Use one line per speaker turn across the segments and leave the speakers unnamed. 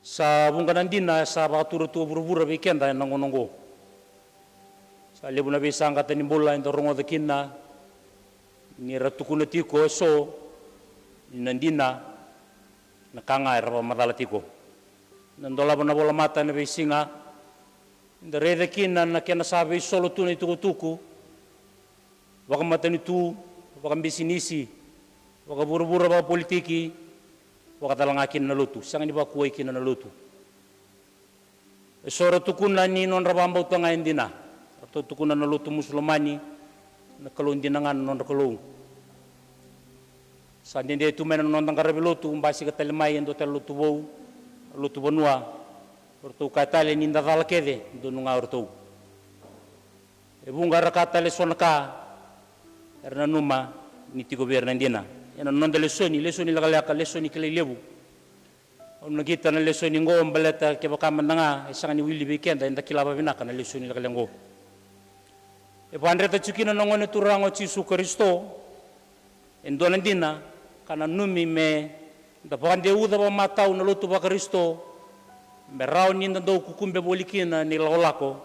sa bunganandina sa bakaturo tu burubura weekenda nangonongo sa lebu na besanga tani bola ndo rongo dakina ni ratukuna tiko so nandina nakanga era madala tiko nandola bana bola mata na besinga nda rede kina na kena sabe solo tu ni tuku waka matani tu waka bisinisi waka burubura waka politiki wakatalanga na lutu sanga ni ba kuai kina na lutu soro tukuna ni non rabamba utanga indina atau tukuna na lutu muslimani na kalon dinangan non kalong sandinde tu mena non tangarabi lutu mbasi katalimai ndo tel lutu bou lutu bonua orto katale ni ndala kede ndo nunga orto e bunga rakatale sonaka erna numa ni tigo berna ndina ena non de lesoni lagalaka lesoni kele lebu on kita na lesoni ngo mbaleta ke baka mandanga isangani wili weekend inda kilaba binaka na lesoni lagalengo e pandreta chukina nongone turango Yesu Kristo endona ndina kana numi me da pande uda ba matau na lutu ba Kristo merau ni ndo kukumbe bolikina ni lolako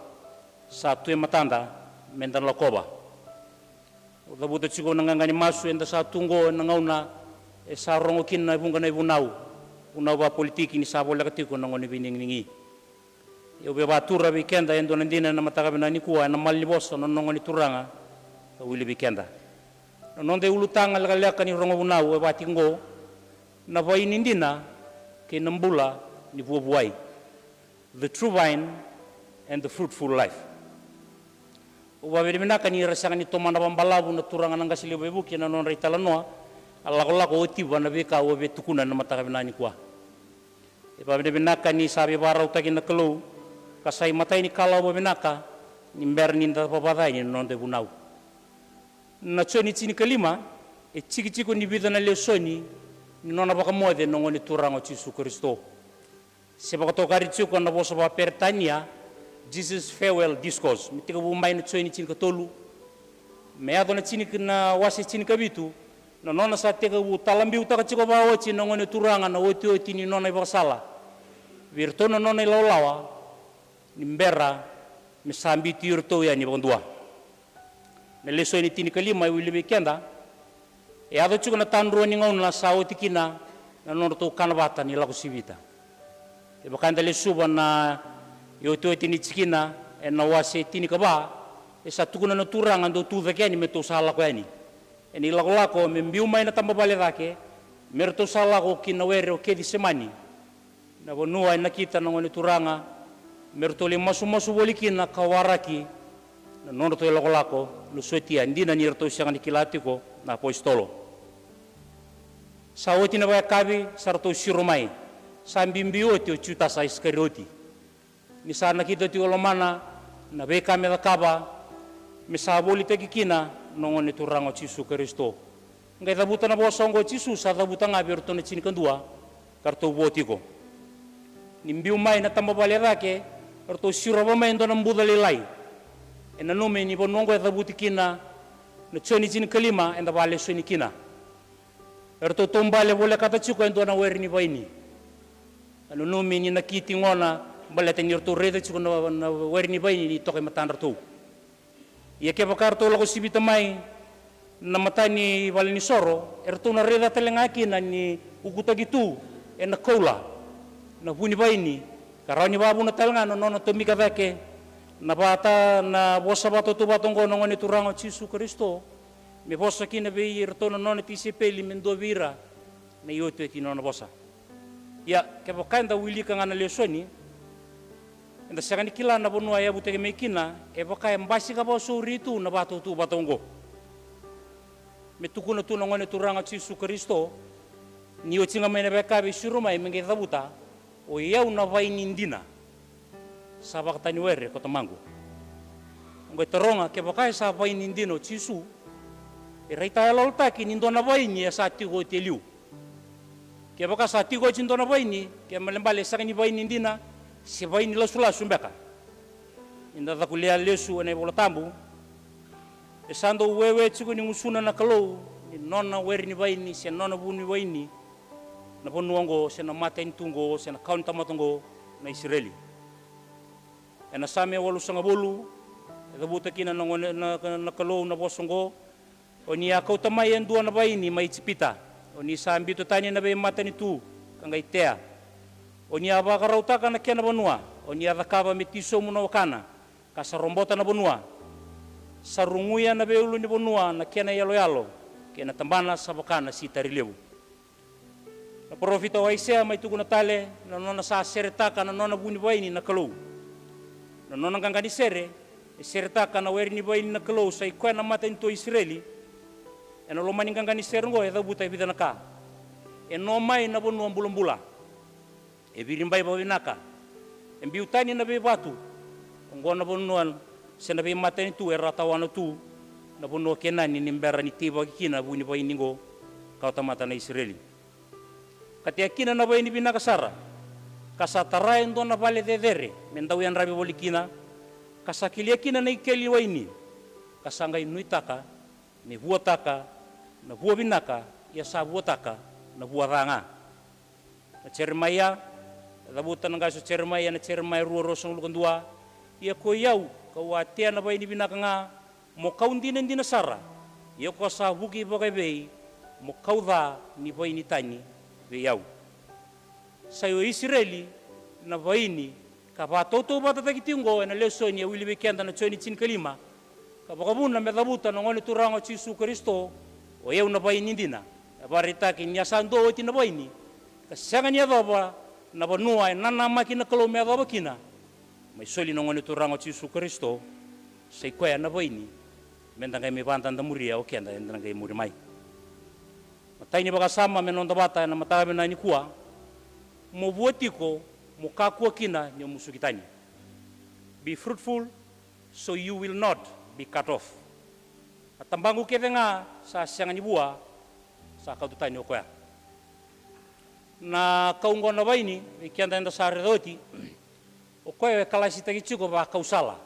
sa tu matanda mendan lakoba uda buta chigo nangangani masu enda sa tungo nangauna e sa rongo kinna bunga na bunau ba politiki ni sa bola katiko nangone biningi yo be batura weekenda endo nandina na mataka bina ni kuwa na mali boso nongoni turanga wili weekenda non de ulutanga lagalaka ni rongo bunau e batingo na Vaini Dina kei Bula Vuavuai, the true vine and the fruitful life. Ubabiri minaka ni rasanga ni tomana bambalabu na turanga nanga sili bebuki na non reitala noa alakolako otiba na beka obe tukuna na mataka binani kwa. Ubabiri minaka ni sabi bara utagi na kalau kasai matai ni kalau babinaka ni mber ni nda babadai ni non de bunau. Na Joni chini kelima e chiki ni bida na Lesoni ni nona baka moede nongoni turango Yesu Kristo. Sebab tokari chuko na boso ba pertania Jesus farewell discourse mitika bumbai na Joni chini katolu me ado na chini na wasi chini kabitu na nona sa teka bu talambi utaka chiko ba ochi nongoni turanga na oti ni nona ibasala virtono nona ilaulawa ni mbera misambi tirto ya ni bondua na Lesoni tini kalima wili weekenda e ado chuko na tandro ni ngona sa oti kina na nona to kanabata ni lako sibita e bakanda lesuba na yo to tini chikina e na wase tini kaba e sa tukuna na turanga ndo tu vekeni meto sala ko yani e ni lako membiu mai na tamba bale dake merto sala ko kinawere o kedi semani na bonua na kita na ngoni turanga merto le masu bolikina kawaraki na nono to lako lu sotia ndina ni rto siang ni kilatiko na apostolo sa oti na ba kabi sarto siromai sambimbioti o chuta sa iskarioti ni sana kita ti olomana na beka me kaba me saboli te kina nongone turango Yesu Kristo ngai dabuta na bosongo Yesu sa dabuta ngaberto na chini kandua karto botiko nimbiu mai na tamba balera ke karto siroba mai ndo na mbuda lelai ena nome ni bonongo dabuti kina na Joni chini kalima enda bale soni kina karto tombale bole kata chiko ndo na werni Vaini anu nome ni nakiti ngona balete ni rto rede chiko na werni Vaini ni toke matandar tu ia ke bakar to lako sibita mai na matani balini soro erto na reda telengaki na ni ukuta gitu ena kola na huni Vaini karani babu na telenga no no tomika veke na bata na bosa bato tu batongo no ngoni turango Yesu Kristo me bosa kina be erto no no tisi peli mendo vira na yote kino na bosa ya ke bakanda wili kangana Lesoni enda sakani kila na bonua ya buteke mekina e baka mbasi ka boso ritu na bato tu batongo metukuna tu ngone turanga Yesu Kristo ni ochinga mena beka be suruma menge dabuta o yau na Vaini Dina sabak tani were ko tamango ngoi toronga ke baka sa Vaini Dina Yesu e reita lolta ki nindo na Vaini sa tigo teliu ke baka sa tigo chindo na Vaini ke malembale sakani Vaini Dina si Vaini la sula sumbeka inda da kulia lesu ne bola tambu e sando wewe chiku ni musuna na kalau ni nona wer ni Vaini si nona buni Vaini na ponuango se na mata intungo se na kaun tamatongo na Israeli e na same walu sanga bolu e da buta kina na kalou na bosongo o ni akau tamai endua na Vaini mai Tipita o ni sambito tani na be mata ni tu kanga itea o ni avakarautaka na kena banua o ni adakava metiso muna wakana ka sarombota na banua sarunguya na beulu ni banua na kena yalo kena tambana sabakana si tarilewu na profita wa Isea mai tuku na tale na nona sa seretaka na nona buni Vaini na kalou na nona gangani sere e seretaka na weri ni Vaini na kalou sa ikoe na mata into Israeli e na lomani gangani sere ngo e da buta vida na ka e no mai na banua mbula e virimbai ba vinaka e biutani na be batu ngona banua se na be mata ni tu e ratawana tu na banua kenani ni mbera ni tiba kina buni Vaini ngo kau tamata na Israeli katia kina na Vaini binaka sara kasatarai ndo na vale dedere mendau yan rabi bolikina kasakilia kina na ikeli Vaini kasanga inuitaka ni vuataka na vua binaka ya sa vuataka na vua ranga na Jeremia da buta na gaso Jeremia na Jeremia ruo rosong lukandua ia ko yau kawatia na Vaini binaka nga mo kaundina ndina sara ia ko sa buki bogebe mo kauda ni Vaini tani be yau sayo Israeli na Vaini ka batoto bata takitingo na Lesoni ya wili bekenda na Joni kalima ka bakabuna medabuta na ngone turango Yesu Kristo o yau na Vaini ndina barita ki nya sando oti na Vaini ka sanga nya baba na banua na makina kalo me baba kina mai soli na ngone turango Yesu Kristo sei ko na Vaini mendanga me banda ndamuria o kenda ndanga muri mai mataini bakasama menonda bata na matabe na ni kuwa mo vuotiko mo kakua kina ni musukitani be fruitful so you will not be cut off atambangu kevenga sa sianga ni bua sa kaututani okoya na kaungo na Vaini ikianda enda sare doti okoya kalasi tagichiko ba kausala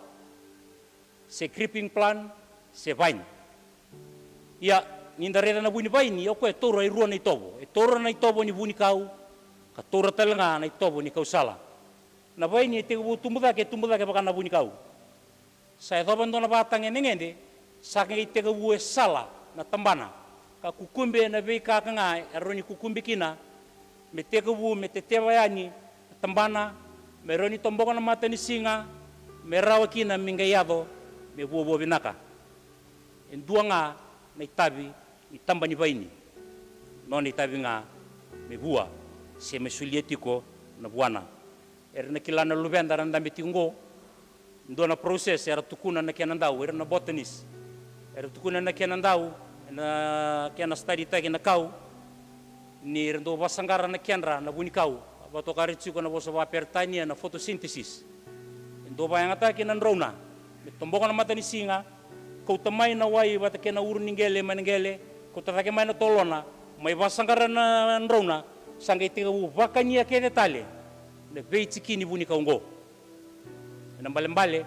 se creeping plant se vine ya nindareda na buni Vaini okoya toro ai ruo na itobo e toro na itobo ni buni kau ka tora talanga na itobo ni kausala na Vaini te tumbuda ke baka na buni kau sa edoban dona batang ngende sa ke te e sala na tambana ka kukumbe na be ka nga eroni kukumbe kina me te me te yani tambana me roni tombonga na mata ni singa me rawa kina mingayado me buo binaka enduanga na itabi itamba ni Vaini non itabi nga me bua se mesulietiko na buana erna kilana lubenda randa mitingo ndona process era tukuna na kenandau era na botanist era tukuna na kenandau na kena study tagi na kau ni rendo basangara na kenra na buni kau bato karichiko na bosa pertania na photosynthesis ndo bayanga ta kenan rona mitomboko na mata ni singa ko tamai na wai bata kena urningele maningele ko tatake mai na tolona mai basangara na rona sanga itiga vakania ke detale le veitiki ni buni kaungo na mbale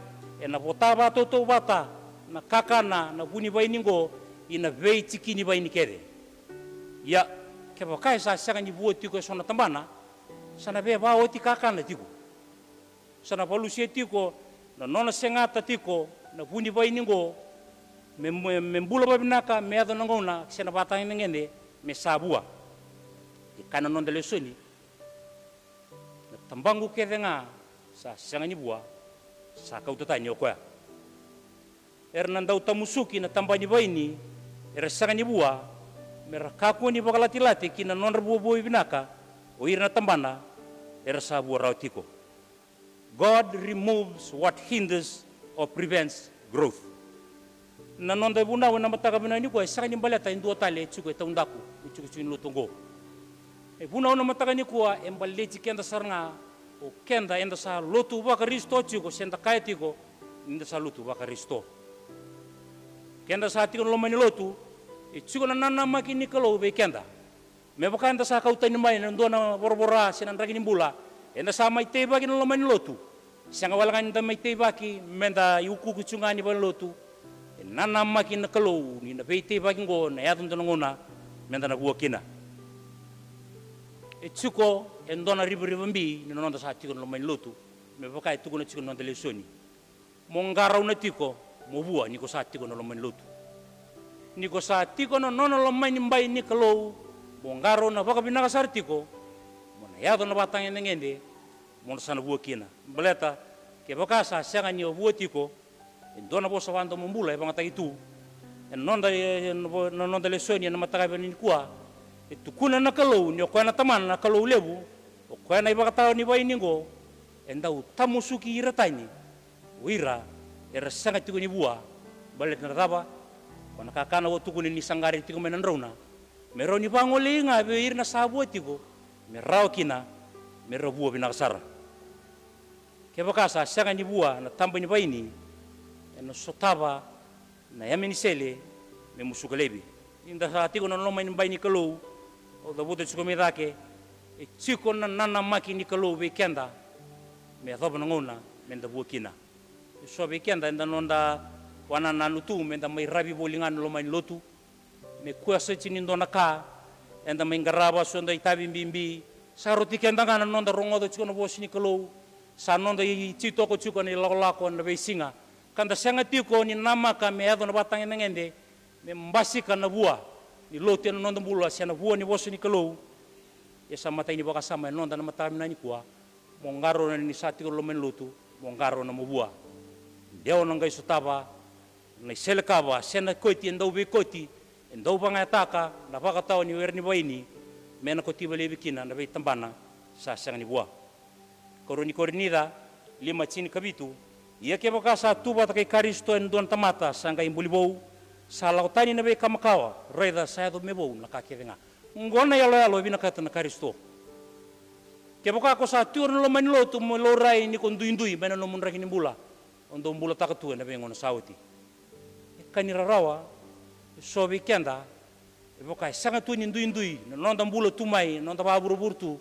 na votaba toto bata na kakana na buni Vaini ngo ina veitiki ni Vaini kere ya ke bakai sa sanga ni buoti ko sona tambana sana be ba oti kakana tiko sana palusie tiko na nona sengata tiko na buni Vaini ngo membula babinaka me ado ngona sena bata ngende me sabua kana non de Lesoni na tambangu kevenga sa sangani bua sa kaututani okoya erna ndau tamusuki na tambani Vaini era sangani bua merakaku ni bakalati-lati kina non rebu binaka o irna tambana era sabu rautiko God removes what hinders or prevents growth na non de buna na mataka binani ko sangani balata indu tale chuko taundaku chuko lutungo e buna ona matakani kuwa embaleji kenda sarnga o kenda enda sa lotu baka risto chiko senda kaitiko inda sa lotu baka risto kenda sa tiko lomani lotu e chiko na nana makini kalo be kenda me baka enda sa kautani mai na ndona borbora sinan ragini bula enda sa mai te baki na lomani lotu sanga walangan da mai te baki menda yuku kuchungani ba lotu e nana makini kalo ni na be te baki ngo na yadun ngona menda na buakina e tsuko e ndona ribu mbi ni nonda sa tiko no mai lotu me baka e tuko na tiko nonda Lesoni mo ngara una tiko mo bua ni ko sa tiko no mai lotu ni ko sa tiko no nono lo mai ni mbai ni kalau mo ngaro na baka binaka sar tiko mo na yado na batang ngende mo sana bua kina beleta ke baka sa sanga ni bua tiko e ndona bo sa wando mo mbula e bangata itu e nonda Lesoni na mataka ni kuwa e tukuna na kalau ni ko na taman na kalau lebu o ko na iba tao ni bai ningo endau tamusuki iratani wira era sanga tiko ni bua balet na raba ko na kakana wo tukuni ni sangari tiko menan rona mero ni bangoli nga be irna sabo tiko merao kina mero bua binakasara ke bakasa sanga ni bua na tamba ni bai ni eno sotaba na yamini sele me musukalebi inda sa tiko no mai ni bai ni kalau o da buta tsiko medake e tsiko na nana maki ni kalau be kenda me thoba ngona me da bukina so be kenda nda nonda wana nanu tu me da mai rabi bolingan lo mai lotu me kuasa chini ndona ka enda mai ngaraba so nda itabi mbimbi saroti kenda ngana nonda rongo do tsiko no bosi ni kalau sa nonda i tsito ko tsiko ni lako na be singa kanda sanga tiko ni nama ka me ado na batang ngende me mbasika na bua ni Lote na nonda bula siya na buwa ni boso ni kalau ya sa matay ni baka sama nonda na matami na ni kuwa mongaro na ni sati ko lomen lutu mongaro na mabuwa deo nang gay sutaba na selekaba siya na koti endau be koti endau bangataka na baka tao ni wer ni Vaini mena koti bale bikina na bay tambana sa siyang ni buwa koroni korinida lima chini kabitu iya ke baka sa tuba ta kay Karisto endon tamata sangay imbulibou sa lautani na be kamakawa reda saya do mebo nakakirenga ngona yalo binakata na Karisto ke boka ko sa tur no man lotu mo lorai ni konduindui bana no mun rakini bula ondo bula takatu na be ngona sauti kanira rawa so be kenda e boka sanga tu indui no nonda bula tumai nonda baburu burtu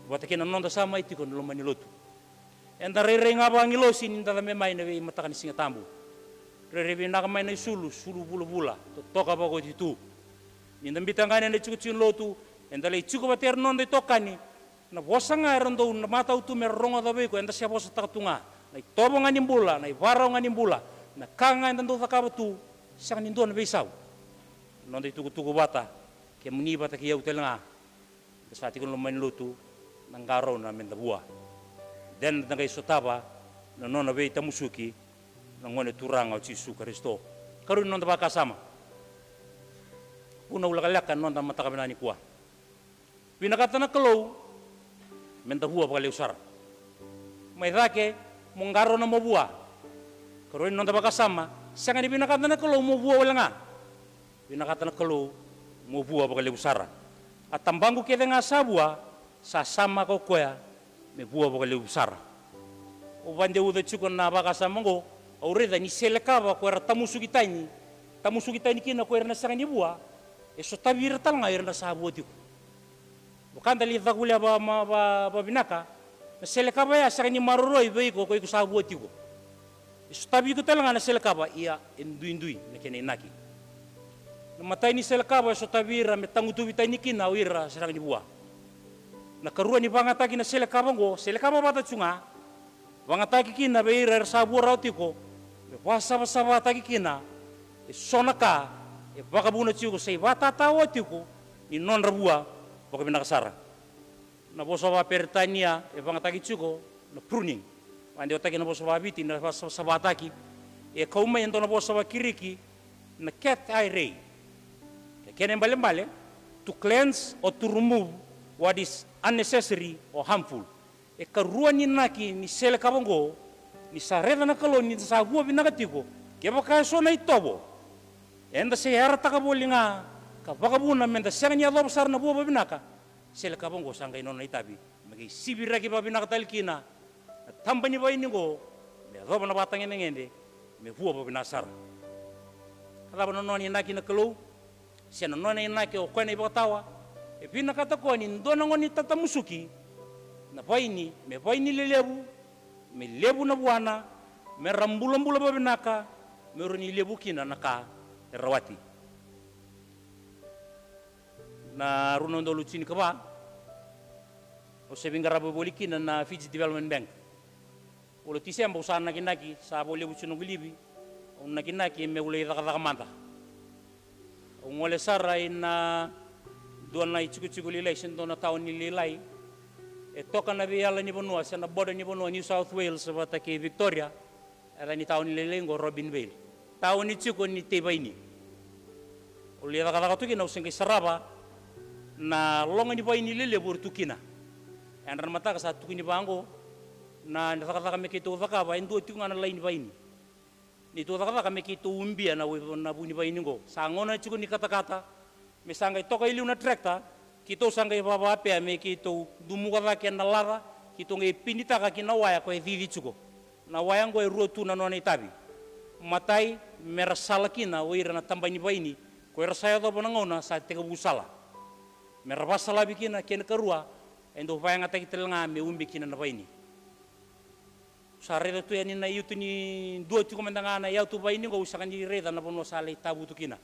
bota kena nonda sama itu kon no man lotu enda rere ngaba ngilosi ninda me mai na be matakan singa tambu rerevi nakamay na sulu bula toka ba ko ditu ninda bitangana na chukuchin lotu enda le chuko bater non de tokani na bosanga rondo na mata utu merongo da be ko enda sia bosa takatunga na tobo ngani bula na ibara ngani bula na kanga enda do takabatu sang nindo na besau non de tuku bata ke muni bata ke yautel nga sa ti ko man lotu nang garo na menda bua den nangay sotaba na non na be tamusuki ngone turanga o Yesu Kristo karun non baka sama una ulagalakan non mata kabenani kuwa pinakata na kalau menta buwa baka leusar may dake mongaro na mabua karun non baka sama sanga ni pinakata na kalau mo buwa wala nga pinakata na kalau mo buwa baka leusar at tambangu kete nga sabua sa sama ko kuya me buwa baka leusar o bande uda chukon na baka sama ngo aureda ni selekaba ko era tamusuki tani kina ko era na sanga ni bua e so tabir tal nga era na sabo tiko bukan dali dagulya ba binaka na selekaba ya sanga ni maroroi be ko sabo tiko e so tabi ko tal nga na selekaba iya indui na kene naki na matay ni selekaba so tabira me tangutu bitani kina wira sanga ni bua na karuan ni bangataki na selekaba selekaba bata tsunga bangataki kina be ira sabo rautiko wasaba tagi kina sonaka baka buna tiuko sei bata tawa tiuko ni non rabua baka binakasara na boso ba pertania banga tagi tiuko na pruning ande otaki na boso ba biti na wasaba tagi kauma endo na boso ba kiriki na cat eye ray kenen bale to cleanse or to remove what is unnecessary or harmful karuan ni naki ni sele kabongo ni sareda na kalon ni sa bua binakatiko ke baka so na itobo enda se yara takaboli nga ka baka buna menda sanga ni adob sar na bua binaka sele kabongo sanga ino na itabi magi sibira ke babinaka talkina tamba ni bai ningo me adob na batang ngende me bua binasar kada bana no ni naki na kalo se no na naki o kwena ibatawa binakata ko ni ndona ngoni tatamusuki na Vaini me Vaini lelebu me lebu na buana me rambula babinaka me roni lebu kina naka rawati na runondo lucini kaba o se vingarabu bolikina na Fiji Development Bank o tisemba usana kinaki sa bole buchuno gilibi o nakinaki me ule daga manda o ngole sara ina dona ichuku relation dona taon ni lilai e toka na biala ni bonua sa na border ni bonua New South Wales bata ke Victoria era ni taon ni lelengo Robinvale taon ni chuko ni Vaini o le daga tu kina usengi saraba na longa ni Vaini lele bor tukina andar mata ka sa tukini bango na daga me kito daga ba ndo tungana lain Vaini ni to daga me kito umbia na buni Vaini go sa ngona chuko ni kata me sanga toka ili una tractor kito sanga baba pe me kito dumuga va ke na lava kito nge pinita ka kina waya ko vivi chuko na waya ngo rotu na nona itabi matai merasala kina oira na tambani Vaini ko era saya do bonangona sa te busala merabasala bikina ken karua endo vaya ngata kitelnga me umbi kina na Vaini sa reda tu yani na yutu ni do tu komandanga na yautu Vaini go usaka ni reda na bono sale tabu tu kina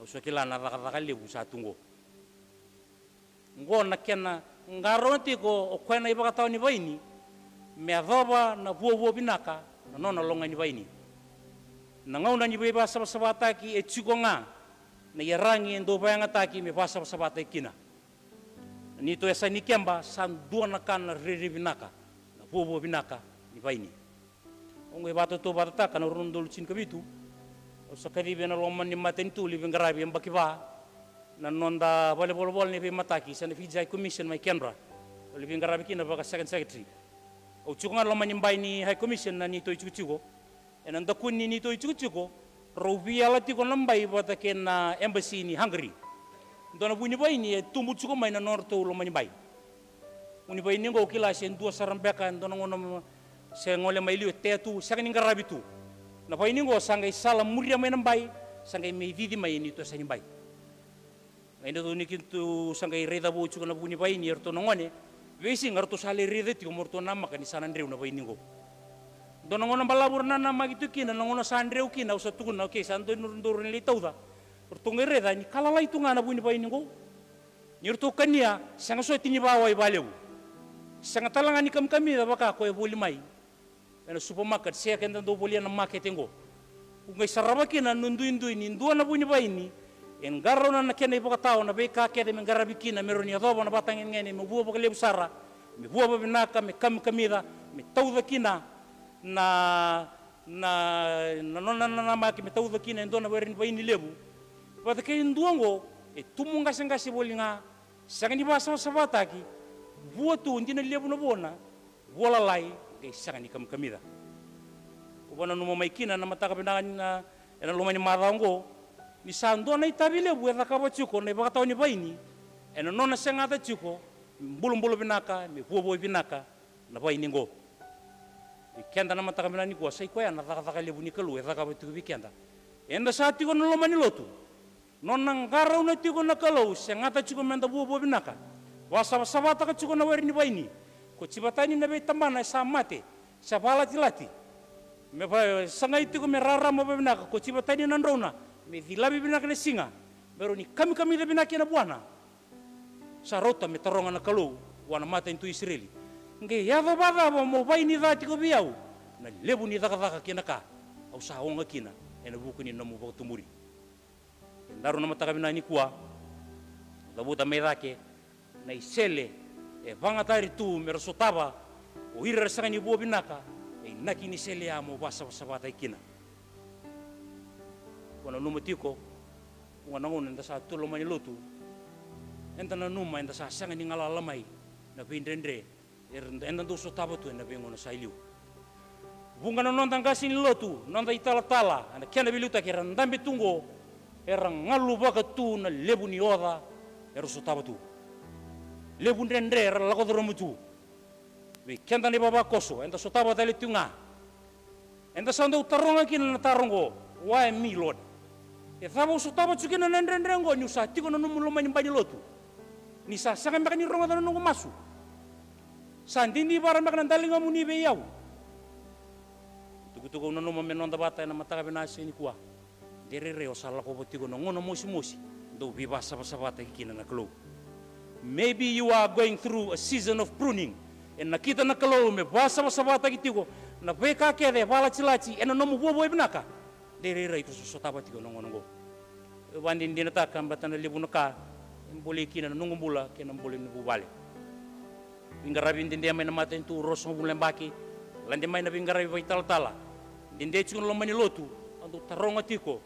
so kila na raka lebu sa tungo ngona kena ngaronti ko o kwena ibaka taw ni Vaini me adhoba na vuo binaka na nona longa ni Vaini na ngauna ni beba sabata ki e chikonga na yarangi ndo bayanga taki me basa sabata kina ni to esa ni kemba san duana kana riri binaka na vuo binaka ni Vaini onge bato to bata kana rundul chin kabitu o sakari bena loman ni maten tu li bengarabi ambakiva na nonda bol ni be mataki sana Fiji Commission mai Canberra o li bengarabi kina baka second secretary o chukunga loman ni mbai ni High Commission na ni to chukuchugo enanda kunni ni to chukuchugo robi ala ti ko lambai bata ken na embassy ni Hungary dona buni bai ni tumbu chuko mai na norto loman ni bai uni bai ni go kila sen dua sarambeka dona ngono se ngole mai liu tetu sakani ngarabi tu na Vaini go sanga isala muria mai nambai sanga me vivi mai ni to sani bai ainda to ni kintu sanga reda bo chuko na buni Vaini erto nongone vesi ngarto sale reda ti morto nama kan sana ndreu na Vaini go dono ngona balabur na nama gitu kina ngona sandreu kina usa tukuna ke santo ndur ni tauda erto ngereda ni kala lai tunga na buni Vaini go nyerto kania sanga so tini bawai baleu sanga talanga ni kami da baka ko e boli mai na supermarket sia kenda do bolia na market ngo ungai saraba kina nundu ni ndua na buni Vaini en garona na kena iboka tao na beka ke de ngarabi kina meroni adobo na batangin ngene me buo bakale busara me buo binaka me kamida me tauda kina na maki me tauda kina ndona werin Vaini lebu bata ke nduango e tumunga sangasi bolinga sangani basa sabataki buo tu ndina lebu na bona bola lai ke sangani kamida ubana no maikina na mataka binangan na ena lumani marango ni sando na itabile bueta ka bachuko na baka taw ni Vaini ena nona sengata chuko mbulu binaka me buo binaka na Vaini ngo ikenda na mataka binani ko sai ko ya na taka lebu ni kalu eta ka batu bikenda enda sati ko no lumani lotu nona ngaro na tiko na kalau sengata chuko menda buo binaka wasa sabata ka chuko na weri ni Vaini ko cibatani na be tambana sa mate sa bala tilati me fa sangai tiko me rara mo binaka ko cibatani na ndrona me dilabi binaka ne singa pero ni kami de binaka na buana sa rota me taronga na kalau wana mata intu Israeli nge ya baba mo Vaini dati ko biau na lebu ni daga kina ka au sa onga kina ena buku ni namu ba tumuri ndaro na mata kabina ni kwa labuta me dake na isele e vangatari tu mersotaba o ira sanga ni buo binaka e naki ni sele amo basa bata ikina wana numatiko wana ngona nda sa tulo mani lotu enta na numa enta sa sanga ni ngala lamai na bindendre enta do sotaba tu na bengono sailiu bunga na nonda ngasi ni lotu nonda itala ana kena biluta kera ndambe tungo era ngalu baka tu na lebu ni oda era sotaba tu lebu ndendre era lakodro mutu be kenda ni baba koso enta sotaba dali tunga enta sando taronga kina na tarongo why me lord e thabo sotaba chukina na ndendre ngo nyusa tiko no numulo mani bani lotu ni sa sanga makani ronga na nungu masu sandini bara makana dalinga muni be yau tuku no no menonda bata na mataka binasi ni kwa derere o sala ko botiko no ngono mosi do bibasa sabata kina na klo maybe you are going through a season of pruning. E na kita na kalau me basa masabata kitiko na beka kede bala chilachi e na nomu bobo ibnaka. Dere rai to sotaba tiko nongonongo. Wandin dinata kambata na libunaka mbole kina na nungumbula kina mbole nububale. Bingarabi ndinde mai na mata intu rosong bulembaki. Lande mai na bingarabi vital tala. Dinde chikun lomani lotu andu taronga tiko.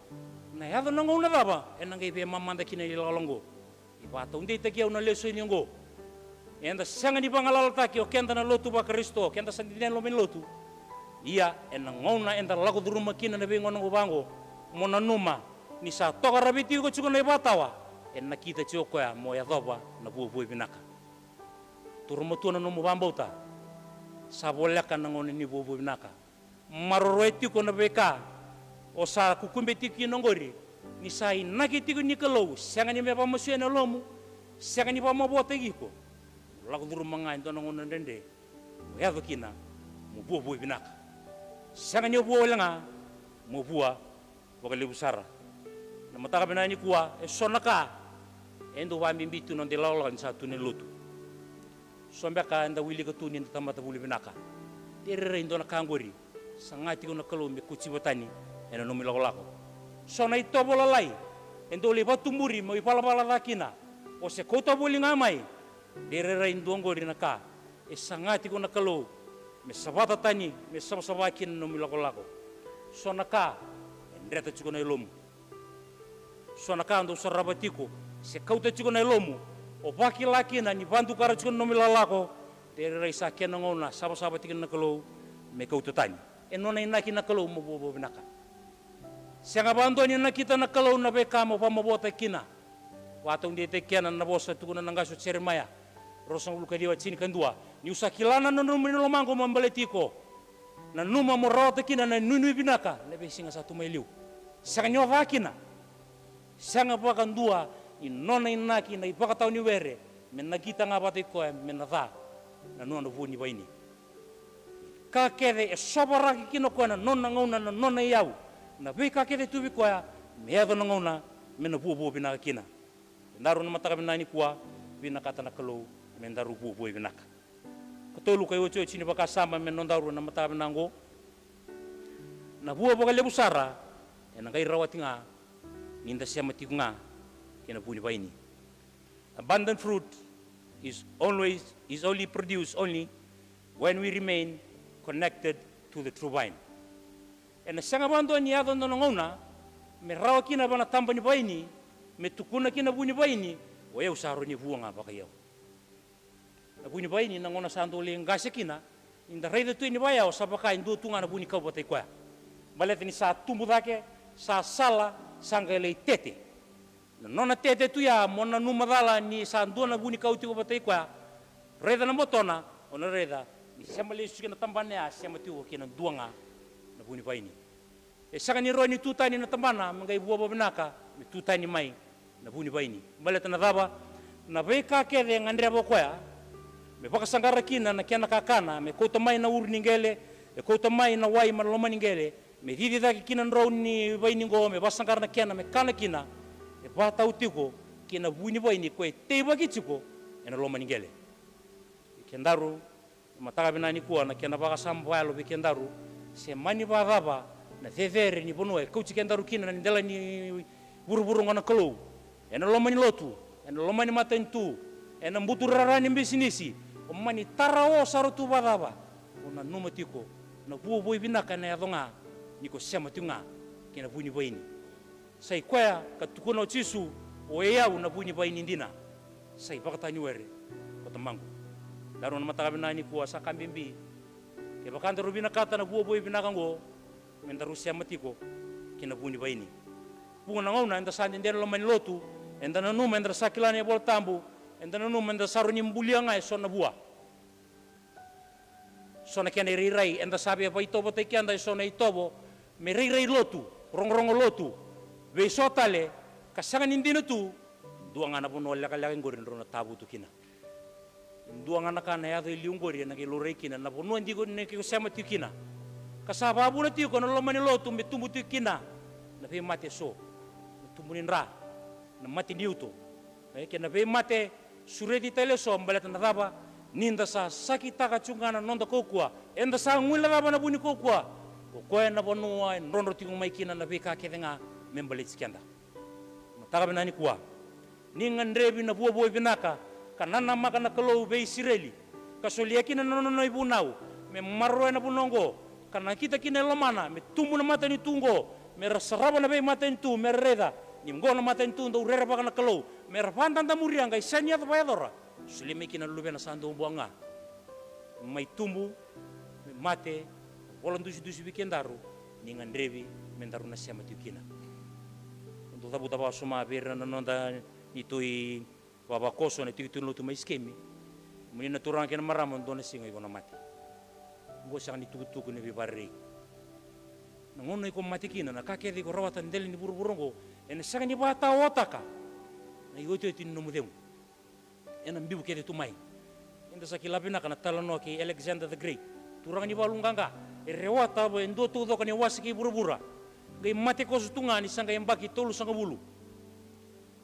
Na yado nangona daba e nangai be mamanda kina ilalongo. Ibato unde takia una Lesoni ngo. Enda sanga ni bangalala taki o kenda na lotu ba Kristo, kenda sandinen lo men lotu. Ia ena ngona enda lagu duruma kina na bengo ngo bango. Mona numa ni sa toka rabiti ko chukuna ibatawa. Ena kita choko ya mo ya doba na bubu binaka. Turmo tu na no mubambota. Sa bolaka na ngone ni bubu binaka. Maroroeti ko na beka. O sa kukumbeti ki ngori. Ni sa inakiti ko ni kalau sanga ni me pa masue na lomu. Sanga ni pa mabota giko. Lagu duru mangain to nangona ndende. Ya kina mo bubu binaka. Sanga ni buo langa mo bua wakali busara. Na mataka binani kuwa e sonaka endo wa mimbitu non de lawlan sa tunen lutu. Sombeka enda wili ka tunin tamata buli binaka. Tere ndo na kangori. Sangati ko na kalau me kuchi botani ena no milako. Sona ito bolalai. Endo le batumuri mo ipala-pala dakina. O se kota boli ngamai. Derera indongori naka. E sangati ko na kalau me sabata tani me sama-samakin no milako. Sona ka endreta chiko na ilomu. Sona ka ando sarabatiko se kauta chiko na ilomu. O baki laki na ni bantu kara chiko no milalako. Derera isa kena ngona sama-samatikin na kalau me kauta tani. E nona inaki na kalau mo bobo binaka. Siang abandon na kita na kalau na beka mo pamabota kina. Watong di tekiana na bosa tukuna nangaso Jeremaya. Rosang ulukadiwa chini kandua. Ni usakilana na numino lomango mambaletiko. Na numa mo rota kina na nunu binaka. Lebe singa satu mailiu. Siang nyowa kina. Siang abakandua inona inaki na ipakatau ni were. Menagita ngabate ko menada. Na nuna vuni Vaini. Kakere e sobaraki kino ko na nona ngona na nona yau. Na beka kede tubi kwa meado na ngona mena bubu binaka kina. Ndaru na mataka binani kwa binaka tana kalau mendaru bubu binaka. Katolu kayo cho chini baka sama menondaru na mataka binango. Na bubu baka lebusara ena kai rawati nga ninda siya matiku nga kina buni Vaini. Abundant fruit is only produced only when we remain connected to the true vine. Ena sanga bando ni ado no ngona me rawa kina bana tamba ni Vaini me tukuna kina buni Vaini o eu saro ni buanga baka eu na buni Vaini na ngona sando le ngase kina inda reide tu ni baya o sabaka indu tunga na buni ka botai kwa malete ni sa tumbu dake sa sala sanga le tete na nona tete tu ya mona numa dala ni sa ndo na buni ka uti ko botai kwa reida na motona ona reida ni semale su kina tambane a semati o kina duanga na buni Vaini. E saka ni roni tutani na tambana mangai buwa binaka me tutani mai na buni Vaini. Baleta na daba na beka kede ngandre bokoya me baka sangara kina na kiana kakana me kota mai na uri ningele e kota mai na wai maloma ningele me didi daki kina nro ni Vaini ngo me basangara na kiana me kana kina e bata utiko kina buni Vaini ko e teba kichiko ena loma ningele. Kendaru mataka binani kuwa na kiana baka sambalo bikendaru se mani baba na vevere ni bono e kauchi kendaru kina na ndela ni buru-buru ngona kalau ena lomani lotu ena lomani matentu ena mbutu rarani bisinisi o mani tarao sarotu baba ona numatiko na buo binaka na yadonga niko sema tunga kina buni Vaini sai kwa katukuna ochisu o yau na buni Vaini ndina sai bakatani were kotamangu daru na mataka binani kuwa sakambimbi ke bakanda rubina kata na buo binaka ngo mendaru siamatiko kina buni Vaini bunga na ngona enda sandi ndelo lo lotu enda na numa enda sakilani bol tambu enda na numa enda saruni mbulia ngai sona bua sona kena rirai enda sabe apa itobo te kianda sona itobo me rirai lotu rongo lotu ve sotale kasanga nindino tu duanga na bono laka ngorin rona tabu tu kina duanga na kana ya liungori na ke lorei kina na bono ndigo ne ke sama tu kina kasaba bula ti ko no lomani lotu me tumbu tu kina na ve mate so tumbunin ra na mati diuto ke na ve mate sureti tele so mbaleta na daba ninda sa sakitaka chungana nonda kokua enda sa ngwila daba na buni kokua ko na bonua nrondo tingu maikina na beka kedenga membalit skenda mataka benani kuwa ningan rebi na buo binaka kanana maka na kalau be Israeli kasoliakina nono ibunau me marro na bunongo kana kita kina lomana me tumbu na mata ni tungo me rasaraba na be mata ni tu me reda ni ngona mata ni tu ndo rera baka na kalau me rafanda nda murianga isanya ta bayadora sulime kina lube na sando buanga mai tumbu me mate bolan dusi bikendaru ningan rebi mendaru na siama tukina ndo tabu taba suma berna nonda nitui baba koso na tui tunu tu mai skemi muni na turang kena maramon dona singa ikona mati ngo sang ni tuku ni bibari ngono iko mati kina na kakedi ko rawatan deli ni buru-burongo ene sang ni bata otaka na yote tin no mudeu ena mbibu kede tumai inda sakilapina kana talano ki Alexander the Great turang ni balunganga rewata bo endo tu do kana wasiki buru-bura ngai mati ko sutunga ni sanga yambaki tolu sanga bulu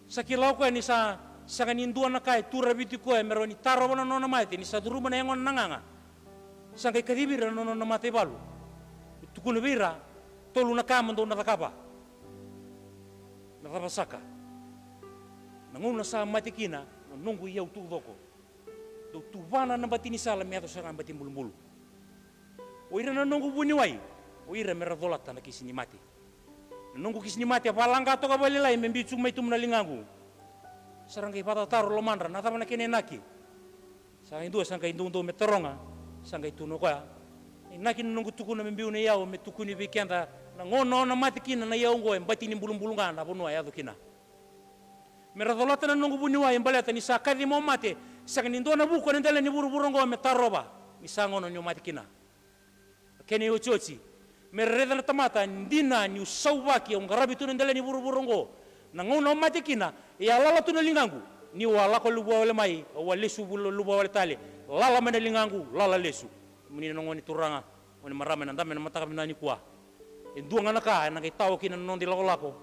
sakilau ko ni sa sanga nindua na kai tura biti ko meroni taro bana nona mate ni sa duruma na yangon nanganga sanga kadibira nona na mate balu tukuna bira tolu na kama ndo na takapa na rabasaka nanguna sa mate kina nungu yau tu doko do tuvana na batini sala me ato sanga batin bulu oira na nungu buni wai oira mera dolata na kisini mate nungu kisini mate apalanga to ka balilai membicu mai tum na lingangu sarang kay pata taro lomandra na tama na kinenaki sa indua sang kay ndo metoronga sang kay tuno ko inaki nungu tuku na membiu na yao me tuku ni bikenda na ngono na matikina na yao ngo embati ni bulung-bulungan na bonua yado kina meradolata na nungu buniwa embaleta ni sa kadi mo mate sang ni ndo na buko na ndele ni buru-burongo metaroba ni sa ngono ni matikina kene ochochi mereda na tamata ndina ni usawaki on garabi tu ndele ni buru-burongo na ngono matikina ya lala tu na lingangu ni wala ko luba wala mai wala lesu luba wala tale lala mana lingangu lala lesu muni ngoni turanga oni marame na ndame na mataka binani kwa endu ngana ka na kay tawo kina non di lako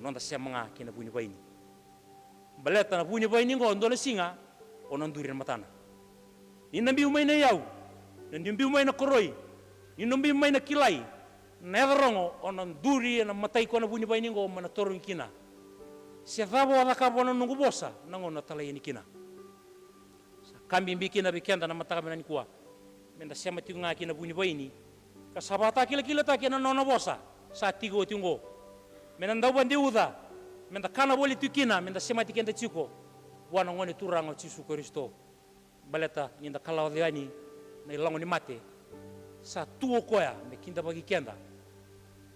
non ta semanga kina bunyi baini baleta na bunyi baini ngo ndo na singa onon duri na matana ni nambi umay na yaw nambi umay na koroi ni nambi umay na kilai neverongo onon duri na matay ko na bunyi baini ngo mana torong kina se vabo ala kabona nungu bosa nangono talayeni kina kambi mbikina bikenda na mataka binani kwa menda sema tinga kina bunyi baini kasabata kila ta kina nono bosa sa tigo tingo menda ndau bandi uda menda kana boli tukina menda sema tikenda chiko wana ngone turango Yesu Kristo baleta ninda kala yani na ilango ni mate sa tuo koya mekinda bagi kenda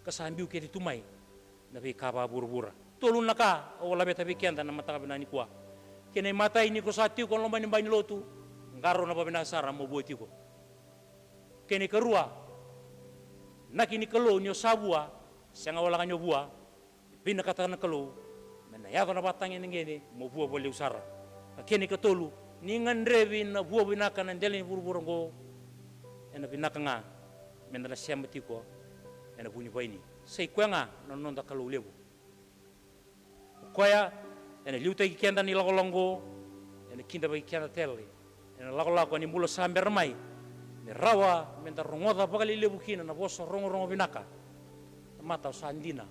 kasambiu kedi tumai na be kaba burbura tolun naka o labe tabi kenda na mataka binani kwa kene mata ini ko sati ko lomba ni bani lotu ngaro na babina sara mo buati ko kene kerua nakini kelo nyo sabua sanga wala kanyo bua bina kata na kelo mena ya na batang ngene mo bua bole usara kene ketolu ningan revi na bua binaka na ndele burburongo ena binaka nga mena na siamati ko ena bunyi baini sei kwenga non da kelo lebu koya ena liuta kenda ni lagolongo ena kinda bagi kenda tele ena lagolako ni mulo samber mai ni rawa menta rongoda bakali lebu kina na boso rongo binaka mata usandina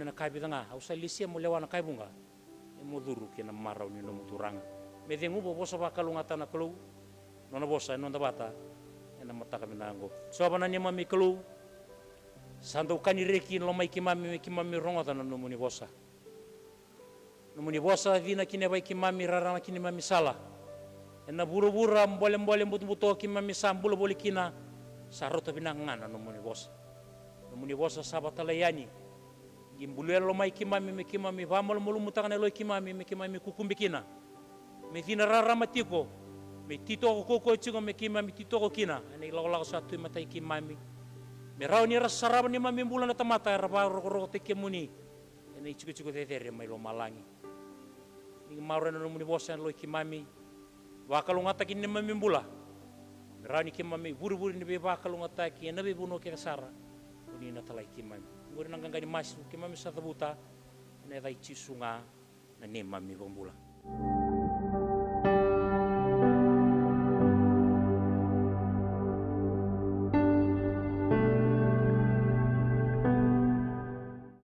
na kaibidanga usalisia mulewa na kaibunga emuduru kina marau ni no muturanga medengu boso bakalungata na kelu nona bosa nona bata ena mataka binango sobana ni mami kelu sando kanireki lo mai kimami rongoda na no muni bosa vina kine bai kimami rarana kine mami sala ena buru-bura mbole buto kimami sambulo boli kina sarota binangana no muni bosa sabatalayani gimbuluelo mai kimami vamol mulu mutangana lo kimami kukumbi kina me vina rarama tiko me tito ko chigo me kimami tito ko kina ene lago satu matai kimami me rauni rasaraba ni mami bulan tamata ro te kemuni ene chico tetere mai lo malangi ni mauro no muni bosa lo kimami wakalungata kini mami bula rani kimami buru-buru ni be wakalungata ki na be buno ke sara ni na talai kimami ngori nanganga ni masu kimami sa tabuta ne dai chisunga na ne mami bombula